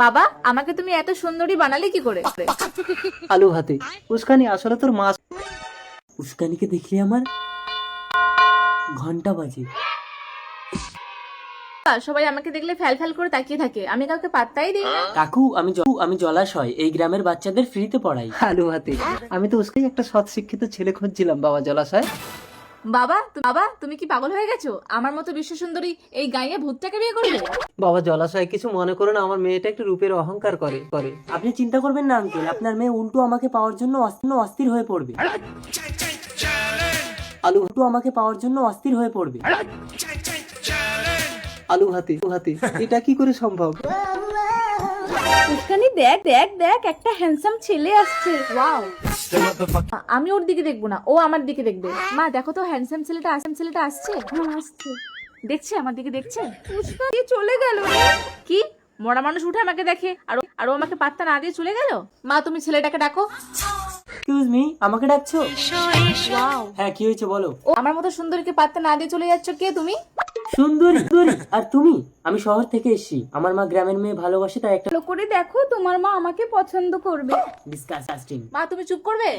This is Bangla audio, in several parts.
বাবা, আমাকে তুমি এত সুন্দরী বানালে কি করে? আলু ভাতে উস্কানি, আসলে তোর মা উস্কানিকে দেখলে আমার ঘন্টা বাজে। সবাই আমাকে দেখলে ফ্যাল ফ্যাল করে তাকিয়ে থাকে, আমি কাউকে পাত্তাই দিই না। কাকু, আমি জলাশয় এই গ্রামের বাচ্চাদের ফ্রিতে পড়াই। আলু ভাতে আমি তো উস্কাই একটা সৎ শিক্ষিত ছেলে খুঁজছিলাম বাবা জলাশয়। বাবা, তুমি কি পাগল হয়ে গেছো? আমার মতো বিশ্ব সুন্দরী এই গাইয়ে ভূতটাকে বিয়ে করবে? বাবা জলাশয়, কিছু মনে করো না, আমার মেয়েটা একটু রূপের অহংকার করে। আপনি চিন্তা করবেন না আঙ্কেল, আপনার মেয়ে উল্টো আমাকে পাওয়ার জন্য অস্থির হয়ে পড়বে। আলু ভাতে এটা কি করে সম্ভব? উস্কানি, দেখ দেখ দেখ, একটা হ্যান্ডসাম ছেলে আসছে। ওয়াও, আমি ওর দিকে দেখবো না, ও আমার দিকে দেখবে। মা দেখো তো, হ্যান্ডসাম ছেলেটা আসছে। আসছে, দেখছে, আমার দিকে দেখছে। উস্কানি চলে গেল। কি, মরা মানুষ উঠে আমাকে দেখে আর ও আমাকে পাত্তা না দিয়ে চলে গেল? মা, তুমি ছেলেটাকে ডাকো। এক্সকিউজ মি, আমাকে ডাকছো? ওয়াও, হ্যাঁ, কি হয়েছে বলো। ও আমার মতো সুন্দরীকে পাত্তা না দিয়ে চলে যাচ্ছ, কে তুমি? সুন্দরী? আর তুমি? আমি শহর থেকে এসেছি, আমার মা গ্রামের মেয়ে ভালোবাসে, তাই একটা ভালো করে দেখো, তোমার মা আমাকে পছন্দ করবে। ডিসকাস্টিং। মা, তুমি চুপ করবে?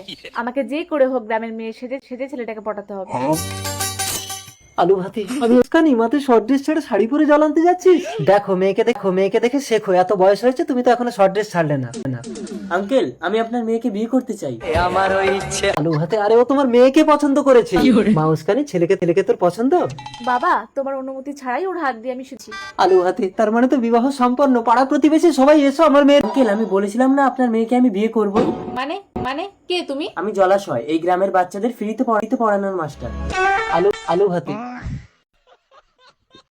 আমাকে যে করে হোক গ্রামের মেয়ে সেজে ছেলেটাকে পটাতে হবে। আলু ভাতে আমি উস্কানি, মাতে শর্ট ড্রেস ছেড়ে শাড়ি পরে জল আনতে যাচ্ছিস? দেখো মেয়েকে দেখে শেখো, এত বয়স হয়েছে তুমি তো এখনো শর্ট ড্রেস ছাড়লে না। আঙ্কেল, আমি আপনার মেয়েকে বিয়ে করতে চাই। আমার ওই ইচ্ছে। আলু ভাতে, আরে ও তোমার মেয়েকে পছন্দ করেছে। মা উস্কানি, ছেলেকে তোর পছন্দ? বাবা, তোমার অনুমতি ছাড়াই ওর হাত দিয়ে আমি শুছি। আলু ভাতে, তার মানে তো বিবাহ সম্পন্ন, পাড়া প্রতিবেশী সবাই এসো আমার মেয়ে। আঙ্কেল, আমি বলেছিলাম না আপনার মেয়েকে আমি বিয়ে করব। মানে কে তুমি? আমি জলাশয় এই গ্রামের বাচ্চাদের ফ্রিতে পড়ানোর মাস্টার। আলু ভাতে